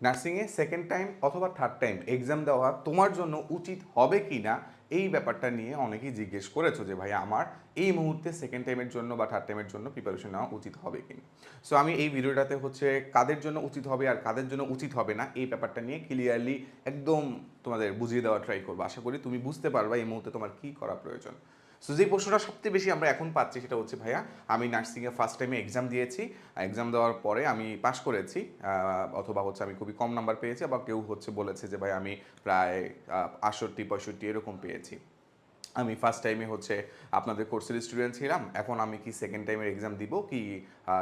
নার্সিংয়ে second time অথবা third time exam দেওয়া তোমার জন্য উচিত হবে কি না, এই ব্যাপারটা নিয়ে অনেকেই জিজ্ঞেস করেছো যে ভাই আমার এই মুহূর্তে সেকেন্ড টাইমের জন্য বা থার্ড টাইমের জন্য প্রিপারেশন নেওয়া উচিত হবে কি না। সো আমি এই ভিডিওটাতে হচ্ছে কাদের জন্য উচিত হবে আর কাদের জন্য উচিত হবে না এই ব্যাপারটা নিয়ে ক্লিয়ারলি একদম তোমাদের বুঝিয়ে দেওয়া ট্রাই করবো। আশা করি তুমি বুঝতে পারবা এই মুহূর্তে তোমার কী করা প্রয়োজন। সো যে প্রশ্নটা সবচেয়ে বেশি আমরা এখন পাচ্ছি সেটা হচ্ছে ভাইয়া আমি নার্সিংয়ে ফার্স্ট টাইমে এক্সাম দিয়েছি, এক্সাম দেওয়ার পরে আমি পাশ করেছি, অথবা হচ্ছে আমি খুবই কম নাম্বার পেয়েছি, আবার কেউ হচ্ছে বলেছে যে ভাই আমি প্রায় 68-65 এরকম পেয়েছি। আমি ফার্স্ট টাইমে হচ্ছে আপনাদের কোর্সের স্টুডেন্ট ছিলাম, এখন আমি কি সেকেন্ড টাইমের এক্সাম দিব কি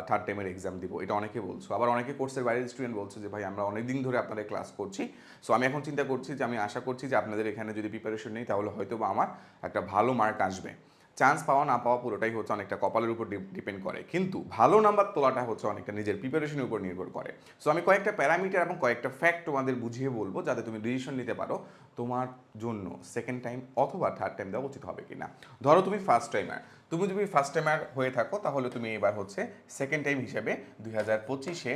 থার্ড টাইমের এক্সাম দিব, এটা অনেকে বলছো। আবার অনেকে কোর্সের বাইরের স্টুডেন্ট বলছে যে ভাই আমরা অনেক দিন ধরে আপনাদের ক্লাস করছি। সো আমি এখন চিন্তা করছি যে আমি আশা করছি যে আপনাদের এখানে যদি প্রিপারেশন নেই তাহলে হয়তো বা আমার একটা ভালো মার্ক আসবে। চান্স পাওয়া না পাওয়া পুরোটাই হচ্ছে অনেকটা কপালের উপর ডিপেন্ড করে, কিন্তু ভালো নাম্বার তোলাটা হচ্ছে অনেকটা নিজের প্রিপারেশনের উপর নির্ভর করে। সো আমি কয়েকটা প্যারামিটার এবং কয়েকটা ফ্যাক্ট তোমাদের বুঝিয়ে বলবো যাতে তুমি ডিসিশন নিতে পারো তোমার জন্য সেকেন্ড টাইম অথবা থার্ড টাইম দেওয়া উচিত হবে কিনা। ধরো তুমি ফার্স্ট টাইমার, তুমি যদি ফার্স্ট টাইমার হয়ে থাকো তাহলে তুমি এবার হচ্ছে সেকেন্ড টাইম হিসেবে 2025-এ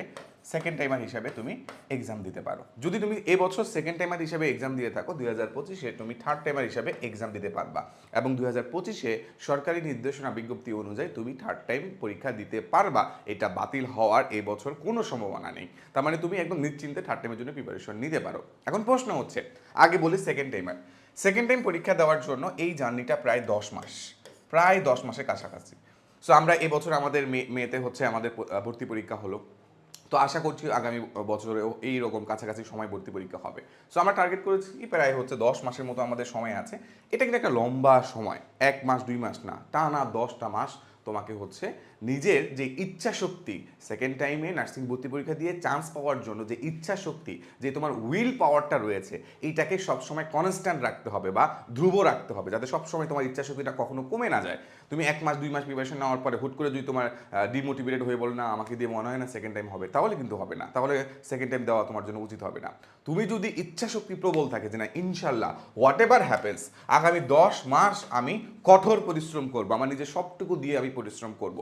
সেকেন্ড টাইমার হিসাবে তুমি এক্সাম দিতে পারো। যদি তুমি এবছর সেকেন্ড টাইমার হিসাবে এক্সাম দিয়ে থাকো 2025-এ তুমি থার্ড টাইমার হিসাবে এক্সাম দিতে পারবা, এবং 2025-এ সরকারি নির্দেশনা বিজ্ঞপ্তি অনুযায়ী তুমি থার্ড টাইম পরীক্ষা দিতে পারবা। এটা বাতিল হওয়ার এবছর কোনো সম্ভাবনা নেই। তার মানে তুমি একদম নিশ্চিন্তে থার্ড টাইমের জন্য প্রিপারেশন নিতে পারো। এখন প্রশ্ন হচ্ছে, আগে বলি সেকেন্ড টাইমার। সেকেন্ড টাইম পরীক্ষা দেওয়ার জন্য এই জার্নিটা প্রায় 10 মাস, প্রায় 10 মাসের কাছাকাছি। সো আমরা এবছর আমাদের মেতে হচ্ছে আমাদের ভর্তি পরীক্ষা হলো, তো আশা করছি আগামী বছরেও এইরকম কাছাকাছি সময় ভর্তি পরীক্ষা হবে। সো আমরা টার্গেট করেছি প্রায় হচ্ছে 10 মাসের মতো আমাদের সময় আছে। এটা কিন্তু একটা লম্বা সময়, 1 মাস 2 মাস না, টানা 10টা মাস তোমাকে হচ্ছে নিজের যে ইচ্ছা শক্তি, সেকেন্ড টাইমে নার্সিং ভর্তি পরীক্ষা দিয়ে চান্স পাওয়ার জন্য যে ইচ্ছা শক্তি, যে তোমার উইল পাওয়ারটা রয়েছে, এইটাকে সবসময় কনস্ট্যান্ট রাখতে হবে বা ধ্রুব রাখতে হবে, যাতে সবসময় তোমার ইচ্ছা শক্তিটা কখনো কমে না যায়। তুমি 1 মাস 2 মাস প্রিপারেশন নেওয়ার পরে হুট করে যদি তোমার ডিমোটিভেটেড হয়ে বলো না আমাকে দিয়ে মনে হয় না সেকেন্ড টাইম হবে, তাহলে কিন্তু হবে না, তাহলে সেকেন্ড টাইম দেওয়া তোমার জন্য উচিত হবে না। তুমি যদি ইচ্ছা শক্তি প্রবল থাকে যে না ইনশাল্লাহ হোয়াট এভার হ্যাপেন্স আগামী 10 মাস আমি কঠোর পরিশ্রম করবো, আমার নিজের সবটুকু দিয়ে আমি পরিশ্রম করব,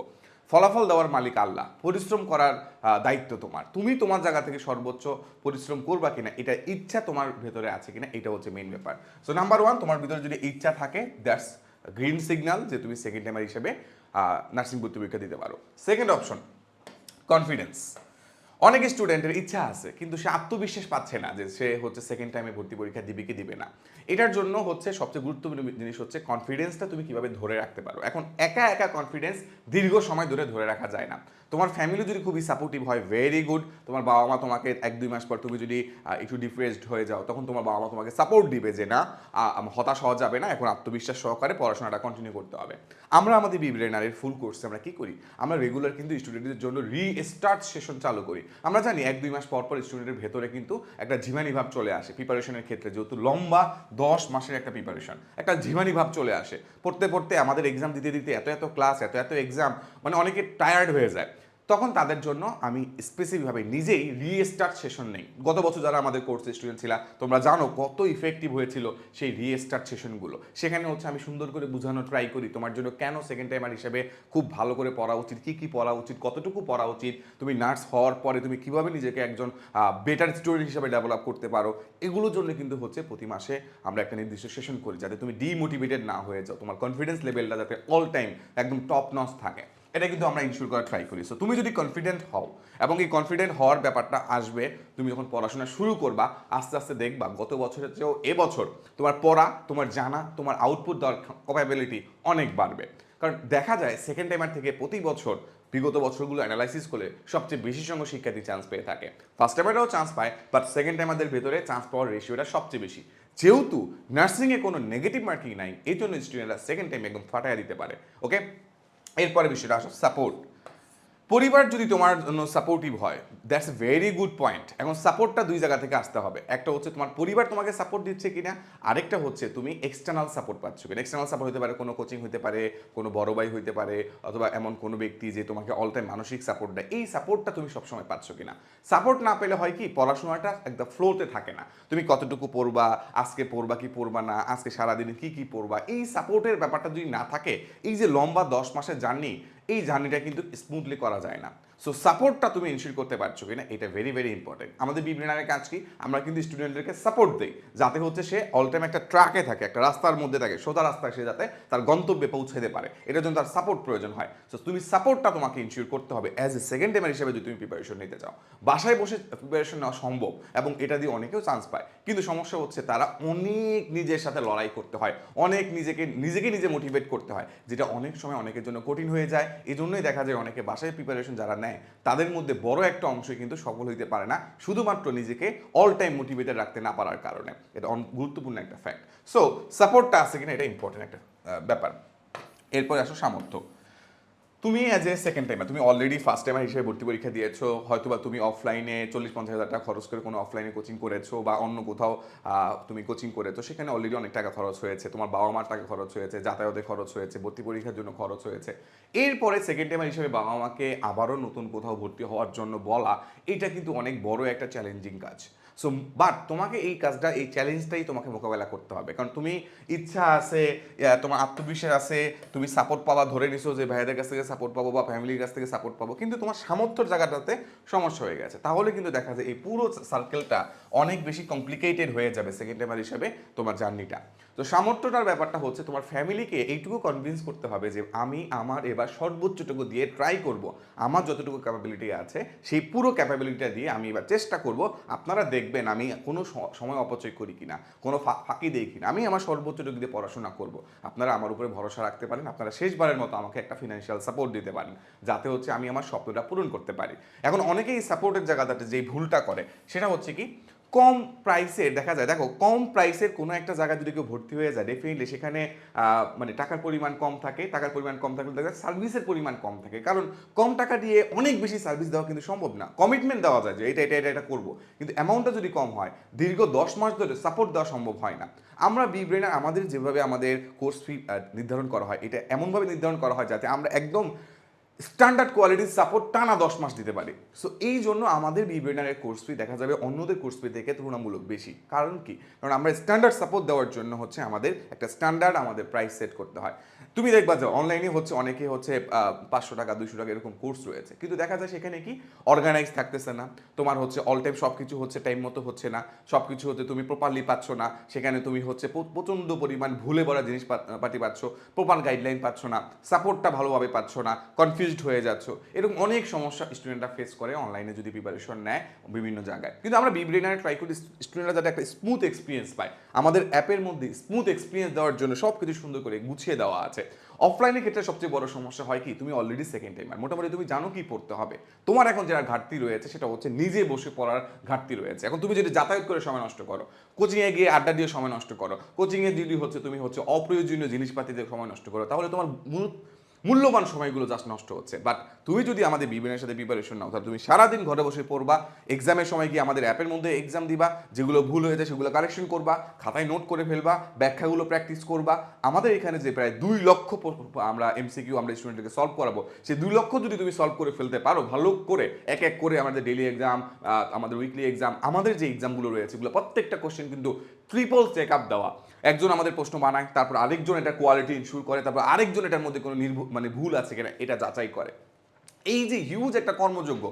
ফলাফল দেওয়ার মালিক আল্লাহ, পরিশ্রম করার দায়িত্ব তোমার, তুমি তোমার জায়গা থেকে সর্বোচ্চ পরিশ্রম করবা কিনা, এটা ইচ্ছা তোমার ভেতরে আছে কিনা, এটা হচ্ছে মেইন ব্যাপার। সো নাম্বার ওয়ান, তোমার ভিতরে যদি ইচ্ছা থাকে দ্যাটস গ্রিন সিগন্যাল যে তুমি সেকেন্ড টাইমার হিসেবে নার্সিং ভর্তি পরীক্ষা দিতে পারো। Second option, confidence. অনেক স্টুডেন্টের ইচ্ছা আছে কিন্তু সে আত্মবিশ্বাস পাচ্ছে না যে সে হচ্ছে সেকেন্ড টাইমে ভর্তি পরীক্ষা দিবে কি দিবে না। এটার জন্য হচ্ছে সবচেয়ে গুরুত্বপূর্ণ জিনিস হচ্ছে কনফিডেন্সটা তুমি কিভাবে ধরে রাখতে পারো। এখন একা একা কনফিডেন্স দীর্ঘ সময় ধরে ধরে রাখা যায় না। তোমার ফ্যামিলি যদি খুবই সাপোর্টিভ হয় ভেরি গুড, তোমার বাবা মা তোমাকে 1-2 মাস পর তুমি যদি একটু ডিপ্রেসড হয়ে যাও তখন তোমার বাবা মা তোমাকে সাপোর্ট দিবে যে না হতাশ হওয়া যাবে না, এখন আত্মবিশ্বাস সহকারে পড়াশোনাটা কন্টিনিউ করতে হবে। আমরা আমাদের বি ব্রেনারের ফুল কোর্সে আমরা কি করি, আমরা রেগুলার কিন্তু স্টুডেন্টদের জন্য রিস্টার্ট সেশন চালু করি। আমরা জানি 1-2 মাস পর পর স্টুডেন্টের ভেতরে কিন্তু একটা ঝিমানি ভাব চলে আসে প্রিপারেশনের ক্ষেত্রে, যেহেতু লম্বা 10 মাসের একটা প্রিপারেশন, একটা ঝিমানি ভাব চলে আসে। পড়তে পড়তে আমাদের এক্সাম দিতে দিতে এত এত ক্লাস এত এত এক্সাম, মানে অনেকে টায়ার্ড হয়ে যায়। তখন তাদের জন্য আমি স্পেসিফিকভাবে নিজেই রিস্টার্ট সেশন নেই। গত বছর যারা আমাদের কোর্সের স্টুডেন্ট ছিল তোমরা জানো কত ইফেক্টিভ হয়েছিল সেই রিস্টার্ট সেশনগুলো। সেখানে হচ্ছে আমি সুন্দর করে বোঝানো ট্রাই করি তোমার জন্য কেন সেকেন্ড টাইমার হিসেবে খুব ভালো করে পড়া উচিত, কী কী পড়া উচিত, কতটুকু পড়া উচিত, তুমি নার্স হওয়ার পরে তুমি কীভাবে নিজেকে একজন বেটার স্টুডেন্ট হিসেবে ডেভেলপ করতে পারো। এগুলোর জন্য কিন্তু হচ্ছে প্রতি মাসে আমরা একটা নির্দিষ্ট সেশন করি যাতে তুমি ডিমোটিভেটেড না হয়ে যাও, তোমার কনফিডেন্স লেভেলটা যাতে অল টাইম একদম টপ নচ থাকে, এটা কিন্তু আমরা ইনশিওর করার ট্রাই করি। সো তুমি যদি কনফিডেন্ট হও, এবং এই কনফিডেন্ট হওয়ার ব্যাপারটা আসবে তুমি যখন পড়াশোনা শুরু করবা, আস্তে আস্তে দেখবা গত বছরের চেয়েও এবছর তোমার পড়া, তোমার জানা, তোমার আউটপুট দেওয়ার ক্যাপাবিলিটি অনেক বাড়বে। কারণ দেখা যায় সেকেন্ড টাইমার থেকে প্রতি বছর বিগত বছরগুলো অ্যানালাইসিস করলে সবচেয়ে বেশি সংখ্যক শিক্ষার্থী চান্স পেয়ে থাকে। ফার্স্ট টাইমাররাও চান্স পায়, বাট সেকেন্ড টাইমারদের ভেতরে চান্স পাওয়ার রেশিওটা সবচেয়ে বেশি। যেহেতু নার্সিংয়ে কোনো নেগেটিভ মার্কিং নাই, এই জন্য স্টুডেন্টরা সেকেন্ড টাইম একদম ফাটাইয়া দিতে পারে। ওকে, এরপরে বিষয়টা আসো সাপোর্ট। পরিবার যদি তোমার জন্য সাপোর্টিভ হয় দ্যাটস ভেরি গুড পয়েন্ট। এখন সাপোর্টটা দুই জায়গা থেকে আসতে হবে, একটা হচ্ছে তোমার পরিবার তোমাকে সাপোর্ট দিচ্ছে কিনা, আরেকটা হচ্ছে তুমি এক্সটার্নাল সাপোর্ট পাচ্ছ কিনা। এক্সটার্নাল সাপোর্ট হতে পারে কোনো কোচিং হতে পারে, কোনো বড় ভাই হতে পারে, অথবা এমন কোনো ব্যক্তি যে তোমাকে অল টাইম মানসিক সাপোর্ট দেয়, এই সাপোর্টটা তুমি সবসময় পাচ্ছ কিনা। সাপোর্ট না পেলে হয় কি পড়াশোনাটা একদম ফ্লোতে থাকে না, তুমি কতটুকু পড়বা, আজকে পড়বা কি পড়বা না, আজকে সারাদিনে কি কি পড়বা, এই সাপোর্টের ব্যাপারটা যদি না থাকে এই যে লম্বা 10 মাসের জার্নি, এই জার্নিটা কিন্তু স্মুথলি করা যায় না। সো সাপোর্টটা তুমি ইনশিওর করতে পারছো কিনা এটা ভেরি ভেরি ইম্পর্টেন্ট। আমাদের বি ব্রেনারের কাজ কি, আমরা কিন্তু স্টুডেন্টদেরকে সাপোর্ট দিই যাতে হচ্ছে সে অল টাইম একটা ট্র্যাকে থাকে, একটা রাস্তার মধ্যে থাকে, সোজা রাস্তায় সে যাতে তার গন্তব্যে পৌঁছাতে পারে, এটার জন্য তার সাপোর্ট প্রয়োজন হয়। সো তুমি সাপোর্টটা তোমাকে ইনশিওর করতে হবে অ্যাজ এ সেকেন্ড টাইমার হিসেবে যদি তুমি প্রিপারেশন নিতে চাও। বাসায় বসে প্রিপারেশন নেওয়া সম্ভব এবং এটা দিয়ে অনেকেও চান্স পায়, কিন্তু সমস্যা হচ্ছে তারা অনেক নিজের সাথে লড়াই করতে হয়, অনেক নিজে মোটিভেট করতে হয়, যেটা অনেক সময় অনেকের জন্য কঠিন হয়ে যায়। এই জন্যই দেখা যায় অনেকে বাসায় প্রিপারেশন যারা নেয় তাদের মধ্যে বড় একটা অংশ কিন্তু সফল হইতে পারে না, শুধুমাত্র নিজেকে অল টাইম মোটিভেটেড রাখতে না পারার কারণে। এটা গুরুত্বপূর্ণ একটা ফ্যাক্ট। সো সাপোর্টটা আছে কিনা এটা ইম্পর্টেন্ট একটা ব্যাপার। এরপরে আসো সামর্থ্য। তুমি অ্যাজ এ সেকেন্ড টাইমার, তুমি অলরেডি ফার্স্ট টাইমার হিসেবে ভর্তি পরীক্ষা দিয়েছো, হয়তোবা তুমি অফলাইনে 40-50 হাজার টাকা খরচ করে কোনো অফলাইনে কোচিং করেছো বা অন্য কোথাও তুমি কোচিং করেছো, সেখানে অলরেডি অনেক টাকা খরচ হয়েছে, তোমার বাবা মার টাকা খরচ হয়েছে, যাতায়াতে খরচ হয়েছে, ভর্তি পরীক্ষার জন্য খরচ হয়েছে। এরপরে সেকেন্ড টাইমার হিসেবে বাবা মাকে আবারও নতুন কোথাও ভর্তি হওয়ার জন্য বলা, এটা কিন্তু অনেক বড় একটা চ্যালেঞ্জিং কাজ। সো বাট তোমাকে এই কাজটা, এই চ্যালেঞ্জটাই তোমাকে মোকাবেলা করতে হবে, কারণ তুমি ইচ্ছা আছে, তোমার আত্মবিশ্বাস আছে, তুমি সাপোর্ট পাওয়া ধরে নিছো যে ভাইয়াদের কাছ থেকে সাপোর্ট পাবো বা ফ্যামিলির কাছ থেকে সাপোর্ট পাবো, কিন্তু তোমার সামর্থ্যের জায়গাটাতে সমস্যা হয়ে গেছে, তাহলে কিন্তু দেখা যায় এই পুরো সার্কেলটা অনেক বেশি কমপ্লিকেটেড হয়ে যাবে সেকেন্ড টাইমার হিসেবে তোমার জার্নিটা। তো সামর্থ্যটার ব্যাপারটা হচ্ছে তোমার ফ্যামিলিকে এইটুকু কনভিন্স করতে হবে যে আমি আমার এবার সর্বোচ্চটুকু দিয়ে ট্রাই করব, আমার যতটুকু ক্যাপাবিলিটি আছে সেই পুরো ক্যাপাবিলিটিটা দিয়ে আমি এবার চেষ্টা করব, আপনারা দেখবেন আমি কোনো সময় অপচয় করি কিনা, কোনো ফাঁকি দিই কিনা, আমি আমার সর্বোচ্চটুকু দিয়ে পড়াশোনা করব। আপনারা আমার উপরে ভরসা রাখতে পারেন, আপনারা শেষবারের মতো আমাকে একটা ফিনান্সিয়াল সাপোর্ট দিতে পারেন যাতে হচ্ছে আমি আমার স্বপ্নটা পূরণ করতে পারি। এখন অনেকেই সাপোর্টের জায়গাটাতে যেই ভুলটা করে সেটা হচ্ছে কি, কম প্রাইসের দেখা যায়, দেখো কম প্রাইসের কোনো একটা জায়গায় যদি কেউ ভর্তি হয়ে যায় ডেফিনেটলি সেখানে মানে টাকার পরিমাণ কম থাকে, টাকার পরিমাণ কম থাকলে দেখা যায় সার্ভিসের পরিমাণ কম থাকে, কারণ কম টাকা দিয়ে অনেক বেশি সার্ভিস দেওয়া কিন্তু সম্ভব না। কমিটমেন্ট দেওয়া যায় যে এটা করবো, কিন্তু অ্যামাউন্টটা যদি কম হয় দীর্ঘ 10 মাস ধরে সাপোর্ট দেওয়া সম্ভব হয় না। আমরা বি ব্রেনার আমাদের যেভাবে আমাদের কোর্স ফি নির্ধারণ করা হয়, এটা এমনভাবে নির্ধারণ করা হয় যাতে আমরা একদম স্ট্যান্ডার্ড কোয়ালিটির সাপোর্ট টানা 10 মাস দিতে পারি। সো এই জন্য আমাদের বি ব্রেনারের কোর্স ফি দেখা যাবে অন্যদের কোর্স ফি থেকে তুলনামূলক বেশি। কারণ কি, কারণ আমরা স্ট্যান্ডার্ড সাপোর্ট দেওয়ার জন্য হচ্ছে আমাদের একটা স্ট্যান্ডার্ড আমাদের প্রাইস সেট করতে হয়। তুমি দেখবা যে অনলাইনে হচ্ছে অনেকে হচ্ছে 500 টাকা 200 টাকা এরকম কোর্স রয়েছে, কিন্তু দেখা যায় সেখানে কি অর্গানাইজ থাকতেছে না, তোমার হচ্ছে অল টাইম সব কিছু হচ্ছে টাইম মতো হচ্ছে না, সব কিছু হচ্ছে তুমি প্রপারলি পাচ্ছ না, সেখানে তুমি হচ্ছে প্রচণ্ড পরিমাণ ভুলে ভরা জিনিস পাতি পাচ্ছ, প্রপার গাইডলাইন পাচ্ছ না, সাপোর্টটা ভালোভাবে পাচ্ছ না, কনফিউজড হয়ে যাচ্ছ, এরকম অনেক সমস্যা স্টুডেন্টরা ফেস করে অনলাইনে যদি প্রিপারেশন নেয় বিভিন্ন জায়গায়। কিন্তু আমরা বি ব্রেনারে ট্রাই করি স্টুডেন্টরা যাতে একটা স্মুথ এক্সপিরিয়েন্স পায়, আমাদের অ্যাপের মধ্যে স্মুথ এক্সপিরিয়েন্স দেওয়ার জন্য সব কিছু সুন্দর করে গুছিয়ে দেওয়া আছে। অফলাইনের ক্ষেত্রে সবচেয়ে বড় সমস্যা হয় কি, তুমি অলরেডি সেকেন্ড টাইমার, মোটামুটি তুমি জানো কি পড়তে হবে, তোমার এখন যারা ঘাটতি রয়েছে সেটা হচ্ছে নিজে বসে পড়ার ঘাটতি রয়েছে। এখন তুমি যদি যাতায়াত করে সময় নষ্ট করো, কোচিংয়ে গিয়ে আড্ডা দিয়ে সময় নষ্ট করো, কোচিংয়ে যদি হচ্ছে তুমি হচ্ছে অপ্রয়োজনীয় জিনিসপাতি দিয়ে সময় নষ্ট করো, তাহলে তোমার মূল্যবান সময়গুলো জাস্ট নষ্ট হচ্ছে। বাট তুমি যদি আমাদের বিবিএনের সাথে প্রিপারেশন নাও, তাহলে তুমি সারাদিন ঘরে বসে পড়বা, এক্সামের সময় গিয়ে আমাদের অ্যাপের মধ্যে এক্সাম দিবা, যেগুলো ভুল হয়েছে সেগুলো কারেকশন করবা, খাতায় নোট করে ফেলবা, ব্যাখ্যাগুলো প্র্যাকটিস করবা। আমাদের এখানে যে প্রায় 2 লক্ষ আমরা এমসিকিউ আমরা স্টুডেন্টকে সলভ করাবো, সেই 2 লক্ষ যদি তুমি সলভ করে ফেলতে পারো ভালো করে, এক এক করে আমাদের ডেইলি এক্সাম, আমাদের উইকলি এক্সাম, আমাদের যে এক্সামগুলো রয়েছে এগুলো প্রত্যেকটা কোশ্চেন কিন্তু ট্রিপল চেক আপ দেওয়া। একজন আমাদের প্রশ্ন বানায়, তারপর আরেকজন এটা কোয়ালিটি ইনশিওর করে, তারপর আরেকজন এটার মধ্যে কোনো মানে ভুল আছে কিনা এটা যাচাই করে। এই যে হিউজ একটা কর্মযোগ্য,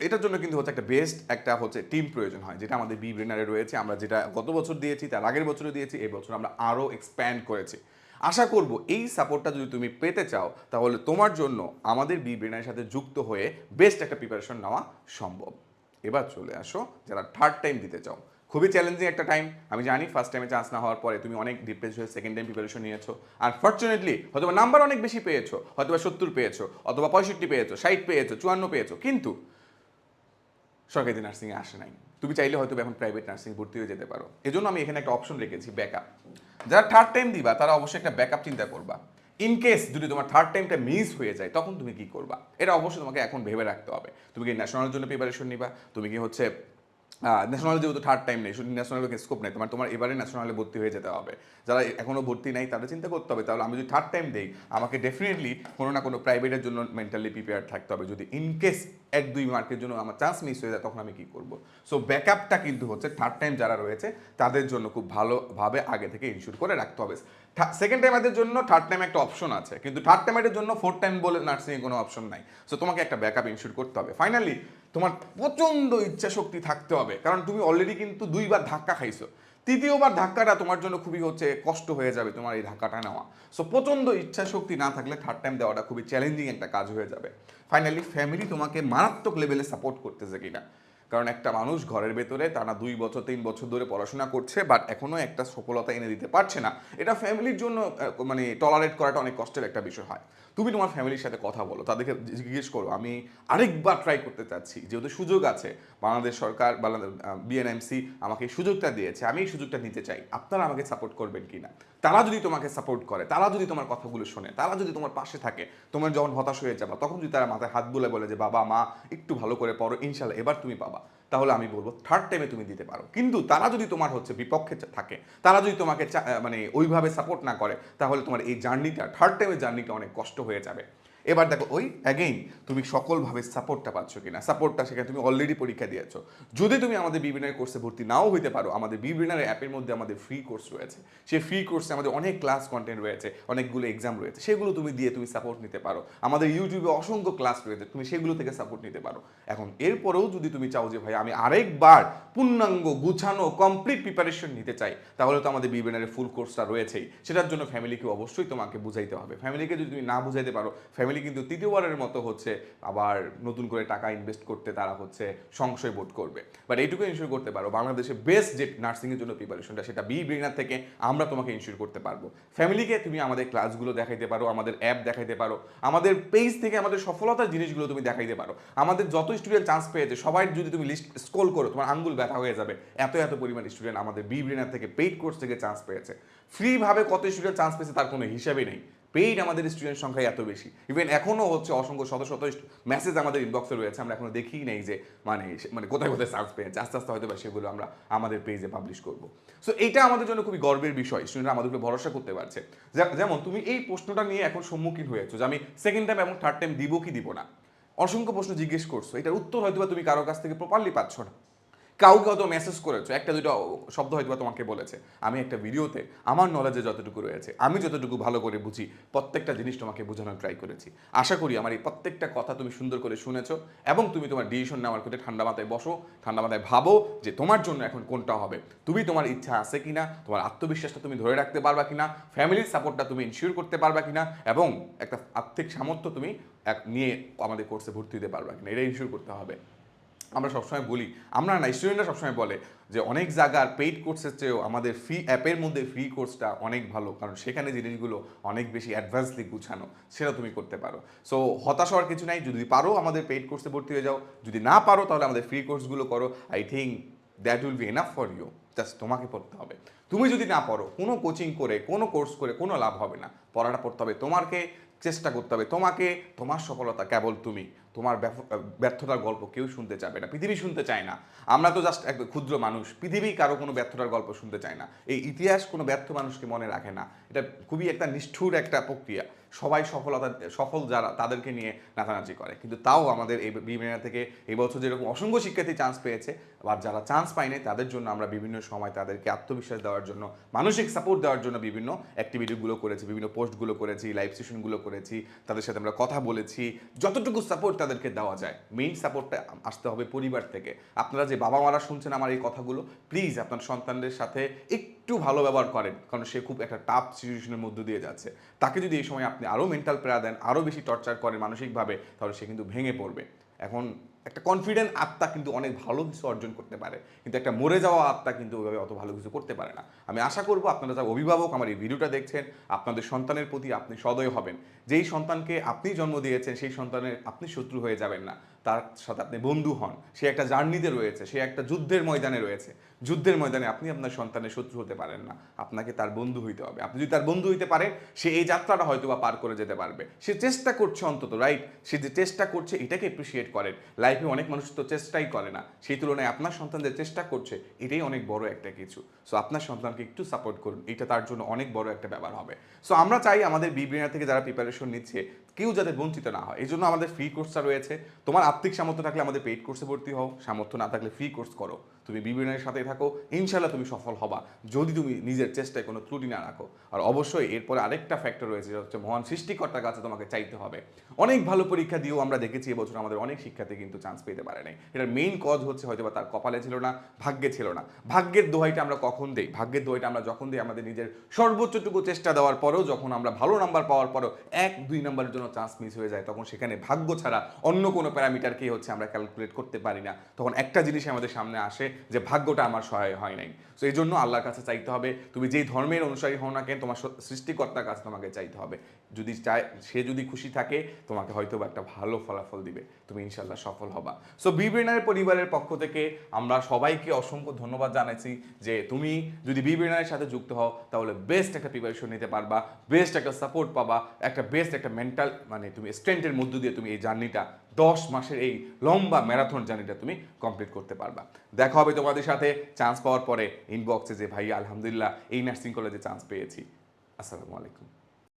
এটার জন্য কিন্তু হচ্ছে একটা বেস্ট একটা হচ্ছে টিম প্রয়োজন হয়, যেটা আমাদের বি ব্রেনারে রয়েছে। আমরা যেটা গত বছর দিয়েছি, তার আগের বছরও দিয়েছি, এই বছর আমরা আরও এক্সপ্যান্ড করেছি। আশা করব এই সাপোর্টটা যদি তুমি পেতে চাও, তাহলে তোমার জন্য আমাদের বি ব্রেনারের সাথে যুক্ত হয়ে বেস্ট একটা প্রিপারেশন নেওয়া সম্ভব। এবার চলে আসো যারা থার্ড টাইম দিতে চাও। খুবই চ্যালেঞ্জিং একটা টাইম, আমি জানি। ফার্স্ট টাইমে চান্স না হওয়ার পরে তুমি অনেক ডিপ্রেস হয়ে সেকেন্ড টাইম প্রিপারেশন নিয়েছো, আনফর্চুনেটলি হয়তো নাম্বার অনেক বেশি পেয়েছো, হয়তো 70 পেয়েছো, অথবা 65 পেয়েছো, 60 পেয়েছো, 54 পেয়েছো, কিন্তু সরকারি নার্সিংয়ে আসে নাই। তুমি চাইলে হয়তো এখন প্রাইভেট নার্সিং ভর্তি হয়ে যেতে পারো। এজন্য আমি এখানে একটা অপশন রেখেছি, ব্যাকআপ। যারা থার্ড টাইম দিবা তারা অবশ্যই একটা ব্যাকআপ চিন্তা করবা। ইন কেস যদি তোমার থার্ড টাইমটা মিস হয়ে যায় তখন তুমি কি করবা, এটা অবশ্যই তোমাকে এখন ভেবে রাখতে হবে। তুমি কি ন্যাশনালের জন্য প্রিপারেশন নিবা, তুমি কি হচ্ছে ন্যাশনাল যেহেতু থার্ড টাইম নেই, শুধু ন্যাশনাল স্কোপ নেই, তোমার এবারে ন্যাশনালে ভর্তি হয়ে যেতে হবে। যারা এখনও ভর্তি নাই তাদের চিন্তা করতে হবে, তাহলে আমি যদি থার্ড টাইম দেই আমাকে ডেফিনেটলি কোনো না কোনো প্রাইভেটের জন্য মেন্টালি প্রিপেয়ার থাকতে হবে। যদি ইনকেস 1-2 মার্কের জন্য আমার চান্স মিস হয়ে যায় তখন আমি কী করবো? সো ব্যাকআপটা কিন্তু হচ্ছে থার্ড টাইম যারা রয়েছে তাদের জন্য খুব ভালোভাবে আগে থেকে ইনশিওর করে রাখতে হবে। সেকেন্ড টাইমের জন্য থার্ড টাইম একটা অপশন আছে, কিন্তু থার্ড টাইমের জন্য ফোর্থ টাইম বলে নার্সিংয়ে কোনো অপশন নাই। সো তোমাকে একটা ব্যাকআপ ইনশিওর করতে হবে। ফাইনালি তোমার প্রচণ্ড ইচ্ছা শক্তি থাকতে হবে, কারণ তুমি অলরেডি কিন্তু 2বার ধাক্কা খাইছো। তৃতীয়বার ধাক্কাটা তোমার জন্য খুবই হচ্ছে কষ্ট হয়ে যাবে তোমার এই ধাক্কাটা নেওয়া। সো প্রচণ্ড ইচ্ছা শক্তি না থাকলে থার্ড টাইম দেওয়াটা খুবই চ্যালেঞ্জিং একটা কাজ হয়ে যাবে। ফাইনালি ফ্যামিলি তোমাকে মারাত্মক লেভেলে সাপোর্ট করতেছে কিনা, কারণ একটা মানুষ ঘরের ভেতরে টানা 2 বছর 3 বছর ধরে পড়াশোনা করছে বাট এখনও একটা সফলতা এনে দিতে পারছে না, এটা ফ্যামিলির জন্য মানে টলারেট করাটা অনেক কষ্টের একটা বিষয় হয়। তুমি তোমার ফ্যামিলির সাথে কথা বলো, তাদেরকে জিজ্ঞেস করো আমি আরেকবার ট্রাই করতে চাচ্ছি, যেহেতু সুযোগ আছে, বাংলাদেশ সরকার বিএনএমসি আমাকে এই সুযোগটা দিয়েছে, আমি এই সুযোগটা নিতে চাই, আপনারা আমাকে সাপোর্ট করবেন কিনা। তারা যদি তোমাকে সাপোর্ট করে, তারা যদি তোমার কথাগুলো শোনে, তারা যদি তোমার পাশে থাকে, তোমার যখন হতাশ হয়ে যাবা তখন যদি তারা মাথায় হাত বুলে বলে যে বাবা মা একটু ভালো করে পড়ো, ইনশাল্লাহ এবার তুমি পাবা, তাহলে আমি বলবো থার্ড টাইমে তুমি দিতে পারো। কিন্তু তারা যদি তোমার হচ্ছে বিপক্ষে থাকে, তারা যদি তোমাকে মানে ওইভাবে সাপোর্ট না করে, তাহলে তোমার এই জার্নিটা থার্ড টাইমের জার্নিটা অনেক কষ্ট হয়ে যাবে। এবার দেখো ওই অ্যাগেইন তুমি সকলভাবে সাপোর্টটা পাচ্ছ কিনা, সাপোর্টটা সেখানে তুমি অলরেডি পরীক্ষা দিয়েছো। যদি তুমি আমাদের বিবিনার কোর্সে ভর্তি নাও হইতে পারো, আমাদের বিবিনার অ্যাপের মধ্যে আমাদের ফ্রি কোর্স রয়েছে, সেই ফ্রি কোর্সে আমাদের অনেক ক্লাস কন্টেন্ট রয়েছে, অনেকগুলো এক্সাম রয়েছে, সেগুলো তুমি দিয়ে তুমি সাপোর্ট নিতে পারো। আমাদের ইউটিউবে অসংখ্য ক্লাস রয়েছে, তুমি সেগুলো থেকে সাপোর্ট নিতে পারো। এখন এরপরেও যদি তুমি চাও যে ভাই আমি আরেকবার পূর্ণাঙ্গ গুছানো কমপ্লিট প্রিপারেশন নিতে চাই, তাহলে তো আমাদের বিবিনারের ফুল কোর্সটা রয়েছেই। সেটার জন্য ফ্যামিলিকে অবশ্যই তোমাকে বুঝাইতে হবে। ফ্যামিলিকে যদি তুমি না বুঝাইতে পারো, ফ্যামিলি কিন্তু তৃতীয়বারের মতো হচ্ছে আবার নতুন করে টাকা ইনভেস্ট করতে তারা হচ্ছে সংশয় বোধ করবে। বাট এইটুকু ইনশিওর করতে পারো, বাংলাদেশে বেস্ট যে নার্সিংয়ের জন্য প্রিপারেশনটা সেটা বিবিনার থেকে আমরা তোমাকে ইনশিওর করতে পারবো। ফ্যামিলিকে তুমি আমাদের ক্লাসগুলো দেখাইতে পারো, আমাদের অ্যাপ দেখাইতে পারো, আমাদের পেজ থেকে আমাদের সফলতার জিনিসগুলো তুমি দেখাইতে পারো। আমাদের যত স্টুডেন্ট চান্স পেয়েছে সবাই যদি তুমি লিস্ট স্ক্রল করো তোমার আঙ্গুল ব্যথা হয়ে যাবে, এত এত পরিমাণ স্টুডেন্ট আমাদের বিবিনার থেকে পেইড কোর্স থেকে চান্স পেয়েছে। ফ্রিভাবে কত স্টুডেন্ট চান্স পেয়েছে তার কোনো হিসাবই নেই। পেইড আমাদের স্টুডেন্ট সংখ্যা এত বেশি, ইভেন এখনও হচ্ছে অসংখ্য শত শত মেসেজ আমাদের ইনবক্সে রয়েছে, আমরা এখনো দেখিই নেই যে মানে কোথায় কোথায় চান্স পেয়েছে। আস্তে আস্তে হয়তো বা সেগুলো আমরা আমাদের পেজে পাবলিশ করবো। সো এইটা আমাদের জন্য খুবই গর্বের বিষয়, স্টুডেন্টরা আমাদের উপরে ভরসা করতে পারছে। যেমন তুমি এই প্রশ্নটা নিয়ে এখন সম্মুখীন হয়েছো যে আমি সেকেন্ড টাইম এবং থার্ড টাইম দিব কি দিব না, অসংখ্য প্রশ্ন জিজ্ঞেস করছো, এটার উত্তর হয়তো বা তুমি কারো কাছ থেকে প্রপারলি পাচ্ছ না। কাউকে হয়তো মেসেজ করেছো, একটা দুটো শব্দ হয়তো তোমাকে বলেছে। আমি একটা ভিডিওতে আমার নলেজে যতটুকু রয়েছে, আমি যতটুকু ভালো করে বুঝি, প্রত্যেকটা জিনিস তোমাকে বোঝানোর ট্রাই করেছি। আশা করি আমার এই প্রত্যেকটা কথা তুমি সুন্দর করে শুনেছো এবং তুমি তোমার ডিসিশন নেওয়ার ক্ষেত্রে ঠান্ডা মাথায় বসো, ঠান্ডা মাথায় ভাবো যে তোমার জন্য এখন কোনটা হবে। তুমি তোমার ইচ্ছা আছে কিনা, তোমার আত্মবিশ্বাসটা তুমি ধরে রাখতে পারবা কিনা, ফ্যামিলির সাপোর্টটা তুমি ইনশিওর করতে পারবা কিনা, এবং একটা আর্থিক সামর্থ্য তুমি নিয়ে আমাদের কোর্সে ভর্তি দিতে পারবা কিনা, এটা ইনশিওর করতে হবে। আমরা সবসময় বলি, আমরা না, স্টুডেন্টরা সবসময় বলে যে অনেক জায়গার পেইড কোর্সের চেয়েও আমাদের ফ্রি অ্যাপের মধ্যে ফ্রি কোর্সটা অনেক ভালো, কারণ সেখানে জিনিসগুলো অনেক বেশি অ্যাডভান্সলি গুছানো, সেটা তুমি করতে পারো। সো হতাশ হওয়ার কিছু নাই, যদি পারো আমাদের পেইড কোর্সে ভর্তি হয়ে যাও, যদি না পারো তাহলে আমাদের ফ্রি কোর্সগুলো করো। I think that will be enough for you. Just তোমাকে পড়তে হবে। তুমি যদি না পড়ো, কোনো কোচিং করে কোনো কোর্স করে কোনো লাভ হবে না। পড়াটা পড়তে হবে তোমাকে, চেষ্টা করতে হবে তোমাকে। তোমার সফলতা কেবল তুমি, তোমার ব্যর্থতার গল্প কেউ শুনতে চাবে না, পৃথিবী শুনতে চায় না। আমরা তো জাস্ট এক ক্ষুদ্র মানুষ, পৃথিবী কারো কোনো ব্যর্থতার গল্প শুনতে চায় না। এই ইতিহাস কোনো ব্যর্থ মানুষকে মনে রাখে না। এটা খুবই একটা নিষ্ঠুর একটা প্রক্রিয়া। সবাই সফল যারা তাদেরকে নিয়ে নাচানাচি করে, কিন্তু তাও আমাদের এই বিবিএনআর থেকে এই বছর যেরকম অসংখ্য শিক্ষার্থী চান্স পেয়েছে, আর যারা চান্স পায়নি তাদের জন্য আমরা বিভিন্ন সময় তাদেরকে আত্মবিশ্বাস দেওয়ার জন্য, মানসিক সাপোর্ট দেওয়ার জন্য বিভিন্ন অ্যাক্টিভিটিগুলো করেছি, বিভিন্ন পোস্টগুলো করেছি, লাইভ সেশনগুলো করেছি, তাদের সাথে আমরা কথা বলেছি। যতটুকু সাপোর্ট তাদেরকে দেওয়া যায়, মেইন সাপোর্টটা আসতে হবে পরিবার থেকে। আপনারা যে বাবা মারা শুনছেন আমার এই কথাগুলো, প্লিজ আপনার সন্তানদের সাথে একটু ভালো ব্যবহার করেন, কারণ সে খুব একটা টাফ সিচুয়েশনের মধ্য দিয়ে যাচ্ছে। তাকে যদি এই সময় আপনি আরও মেন্টাল প্রেয়ার দেন, আরও বেশি টর্চার করেন মানসিকভাবে, তাহলে সে কিন্তু ভেঙে পড়বে। এখন একটা কনফিডেন্ট আত্মা কিন্তু অনেক ভালো কিছু অর্জন করতে পারে, কিন্তু একটা মরে যাওয়া আত্মা কিন্তু ওইভাবে অত ভালো কিছু করতে পারে না। আমি আশা করবো আপনারা যারা অভিভাবক আমার এই ভিডিওটা দেখছেন, আপনাদের সন্তানের প্রতি আপনি সদয় হবেন। যেই সন্তানকে আপনি জন্ম দিয়েছেন সেই সন্তানের আপনি শত্রু হয়ে যাবেন না, তার সাথে আপনি বন্ধু হন। সে একটা জার্নিতে রয়েছে, সে একটা যুদ্ধের ময়দানে রয়েছে। যুদ্ধের ময়দানে আপনি আপনার সন্তানের শত্রু হতে পারেন না, আপনাকে তার বন্ধু হইতে হবে। আপনি যদি তার বন্ধু হইতে পারেন, সে এই যাত্রাটা হয়তো বা পার করে যেতে পারবে। সে চেষ্টা করছে অন্তত, রাইট? সে যে চেষ্টা করছে এটাকে অ্যাপ্রিসিয়েট করেন। লাইফ লাইফে অনেক মানুষ তো চেষ্টাই করে না, সেই তুলনায় আপনার সন্তান যে চেষ্টা করছে এটাই অনেক বড় একটা কিছু। সো আপনার সন্তানকে একটু সাপোর্ট করুন, এটা তার জন্য অনেক বড় একটা ব্যাপার হবে। সো আমরা চাই আমাদের বিবিএনার থেকে যারা প্রিপারেশন নিচ্ছে কেউ যাতে বঞ্চিত না হয়, এই জন্য আমাদের ফ্রি কোর্সটা রয়েছে। তোমার আর্থিক সামর্থ্য থাকলে আমাদের পেইড কোর্সে ভর্তি হও, সামর্থ্য না থাকলে ফ্রি কোর্স করো, তুমি বিবিএনের সাথেই থাকো, ইনশাল্লাহ তুমি সফল হবা যদি তুমি নিজের চেষ্টায় কোনো ত্রুটি না রাখো। আর অবশ্যই এরপরে আরেকটা ফ্যাক্টর রয়েছে, যেটা হচ্ছে মহান সৃষ্টিকর্তার কাছে তোমাকে চাইতে হবে। অনেক ভালো পরীক্ষা দিয়েও আমরা দেখেছি এবছর আমাদের অনেক শিক্ষার্থী কিন্তু চান্স পেতে পারে নাই। এটার মেইন কজ হচ্ছে হয়তো বা তার কপালে ছিল না, ভাগ্যে ছিল না। ভাগ্যের দোহাইটা আমরা কখন দেই? ভাগ্যের দোহাইটা আমরা যখন দিই আমাদের নিজের সর্বোচ্চটুকু চেষ্টা দেওয়ার পরেও, যখন আমরা ভালো নাম্বার পাওয়ার পরেও 1-2 নাম্বারের জন্য চান্স মিস হয়ে যায়, তখন সেখানে ভাগ্য ছাড়া অন্য কোনো প্যারামিটারকেই হচ্ছে আমরা ক্যালকুলেট করতে পারি না। তখন একটা জিনিস আমাদের সামনে আসে যে ভাগ্যটা আমার সহায় হয় নাই। সো এই জন্য আল্লাহর কাছে চাইতে হবে, তুমি যেই ধর্মের অনুসারী হও না কেন, তোমার সৃষ্টিকর্তার কাছে তোমাকে চাইতে হবে। যদি চায়, সে যদি খুশি থাকে তোমাকে হয়তো বা একটা ভালো ফলাফল দিবে, তুমি ইনশাল্লাহ সফল হবা। সো বিবিএনার পরিবারের পক্ষ থেকে আমরা সবাইকে অসংখ্য ধন্যবাদ জানাচ্ছি যে তুমি যদি বিবিএনার সাথে যুক্ত হও তাহলে বেস্ট একটা প্রিপারেশন নিতে পারবা, বেস্ট একটা সাপোর্ট পাবা, একটা বেস্ট একটা মেন্টাল মানে তুমি স্ট্রেংথের মধ্য দিয়ে তুমি এই জার্নিটা 10 মাসের এই লম্বা ম্যারাথন জার্নিটা তুমি কমপ্লিট করতে পারবা। দেখা হবে তোমাদের সাথে চান্স পাওয়ার পরে ইনবক্সে যে ভাই আলহামদুলিল্লাহ এই নার্সিং কলেজে চান্স পেয়েছি। আসসালামু আলাইকুম।